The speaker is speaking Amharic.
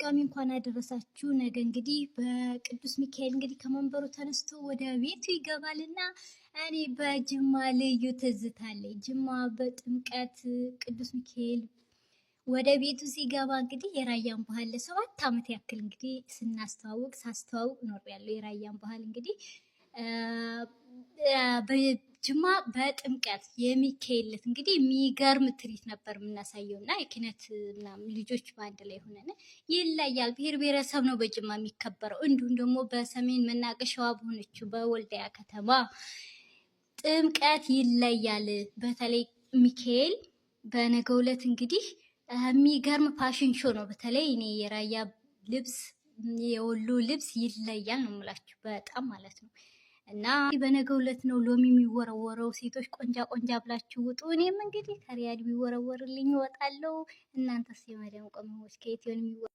በድጋሚ እንኳን አደረሳችሁ። ነገ እንግዲህ በቅዱስ ሚካኤል እንግዲህ ከመንበሩ ተነስቶ ወደ ቤቱ ይገባልና እኔ በጅማ ልዩ ትዝታ አለኝ። ጅማ በጥምቀት ቅዱስ ሚካኤል ወደ ቤቱ ሲገባ እንግዲህ የራያን ባህል ለ7 ዓመት ያክል እንግዲህ ሳስተዋውቅ ኖሬያለሁ። የራያን ባህል እንግዲህ በጅማ በጥምቀት የሚካኤል ዕለት እንግዲህ የሚገርም ትርኢት ነበር የምናሳየው እና የኪነት ምናምን ልጆች በአንድ ላይ ሆነን ይለያል። ብሔር ብሔረሰብ ነው በጅማ የሚከበረው። እንዲሁም ደግሞ በሰሜን መናገሻዋ በሆነችው በወልዲያ ከተማ ጥምቀት ይለያል። በተለይ ሚካኤል በነገው ዕለት እንግዲህ የሚገርም ፋሽን ሾው ነው። በተለይ እኔ የራያ ልብስ የወሎ ልብስ ይለያል ነው የምላችሁ በጣም ማለት ነው። እና በነገው ዕለት ነው ሎሚ የሚወረወረው። ሴቶች ቆንጃ ቆንጃ ብላችሁ ውጡ። እኔም እንግዲህ ከሪያድ ቢወረወርልኝ እወጣለሁ። እናንተስ የመዳም ቅመሞች ከየት ይሆን የሚወረወረው?